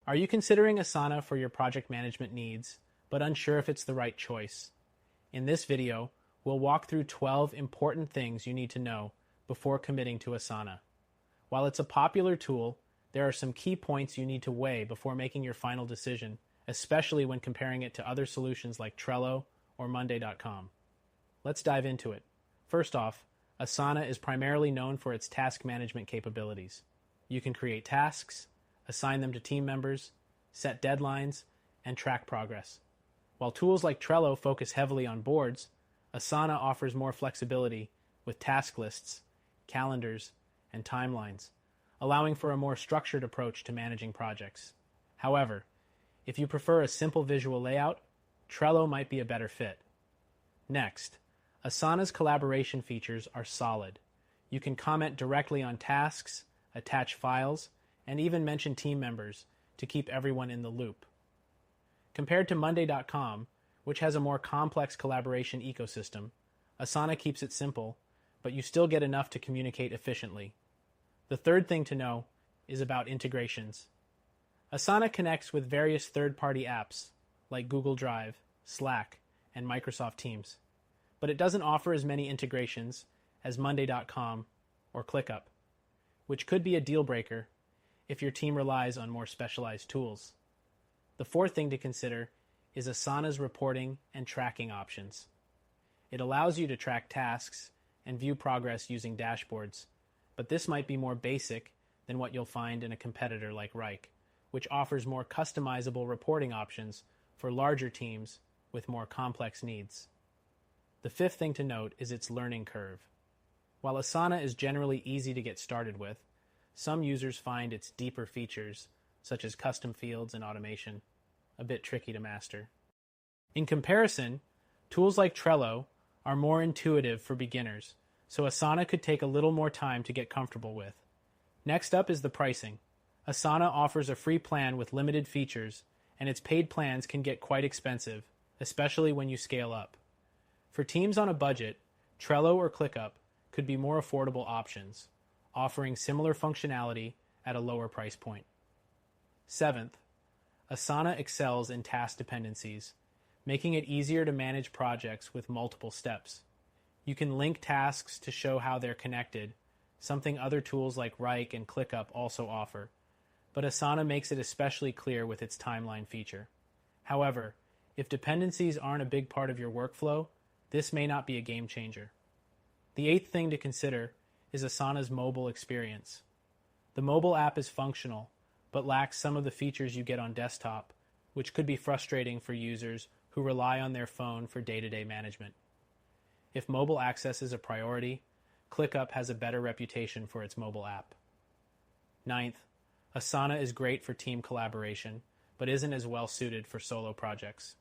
Are you considering Asana for your project management needs, but unsure if it's the right choice? In this video, we'll walk through 12 important things you need to know before committing to Asana. While it's a popular tool, there are some key points you need to weigh before making your final decision, especially when comparing it to other solutions like Trello or Monday.com. Let's dive into it. First off, Asana is primarily known for its task management capabilities. You can create tasks, assign them to team members, set deadlines, and track progress. While tools like Trello focus heavily on boards, Asana offers more flexibility with task lists, calendars, and timelines, allowing for a more structured approach to managing projects. However, if you prefer a simple visual layout, Trello might be a better fit. Next, Asana's collaboration features are solid. You can comment directly on tasks, attach files, and even mention team members to keep everyone in the loop. Compared to Monday.com, which has a more complex collaboration ecosystem, Asana keeps it simple, but you still get enough to communicate efficiently. The third thing to know is about integrations. Asana connects with various third-party apps like Google Drive, Slack, and Microsoft Teams, but it doesn't offer as many integrations as Monday.com or ClickUp, which could be a deal breaker if your team relies on more specialized tools. The fourth thing to consider is Asana's reporting and tracking options. It allows you to track tasks and view progress using dashboards, but this might be more basic than what you'll find in a competitor like Rike, which offers more customizable reporting options for larger teams with more complex needs. The fifth thing to note is its learning curve. While Asana is generally easy to get started with, some users find its deeper features, such as custom fields and automation, a bit tricky to master. In comparison, tools like Trello are more intuitive for beginners, so Asana could take a little more time to get comfortable with. Next up is the pricing. Asana offers a free plan with limited features, and its paid plans can get quite expensive, especially when you scale up. For teams on a budget, Trello or ClickUp could be more affordable options, offering similar functionality at a lower price point. Seventh, Asana excels in task dependencies, making it easier to manage projects with multiple steps. You can link tasks to show how they're connected, something other tools like Rike and ClickUp also offer, but Asana makes it especially clear with its timeline feature. However, if dependencies aren't a big part of your workflow, this may not be a game changer. The eighth thing to consider is Asana's mobile experience. The mobile app is functional, but lacks some of the features you get on desktop, which could be frustrating for users who rely on their phone for day-to-day management. If mobile access is a priority, ClickUp has a better reputation for its mobile app. Ninth, Asana is great for team collaboration, but isn't as well suited for solo projects.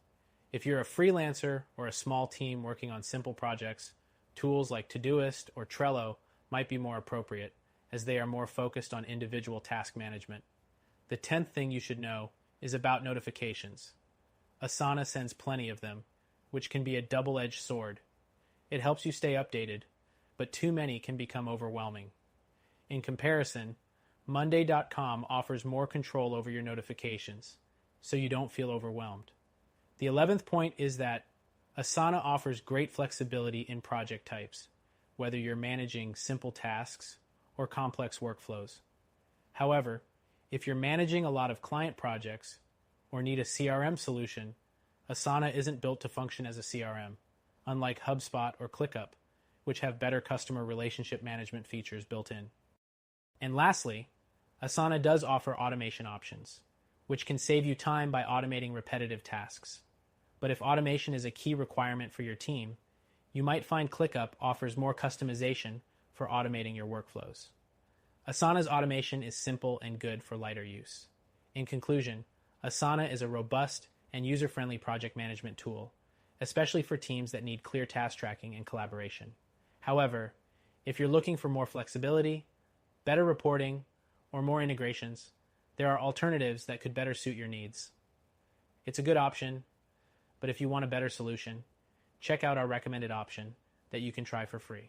If you're a freelancer or a small team working on simple projects, tools like Todoist or Trello might be more appropriate, as they are more focused on individual task management. The 10th thing you should know is about notifications. Asana sends plenty of them, which can be a double-edged sword. It helps you stay updated, but too many can become overwhelming. In comparison, Monday.com offers more control over your notifications, so you don't feel overwhelmed. The 11th point is that Asana offers great flexibility in project types, whether you're managing simple tasks or complex workflows. However, if you're managing a lot of client projects or need a CRM solution, Asana isn't built to function as a CRM, unlike HubSpot or ClickUp, which have better customer relationship management features built in. And lastly, Asana does offer automation options, which can save you time by automating repetitive tasks. But if automation is a key requirement for your team, you might find ClickUp offers more customization for automating your workflows. Asana's automation is simple and good for lighter use. In conclusion, Asana is a robust and user-friendly project management tool, especially for teams that need clear task tracking and collaboration. However, if you're looking for more flexibility, better reporting, or more integrations, there are alternatives that could better suit your needs. It's a good option, but if you want a better solution, check out our recommended option that you can try for free.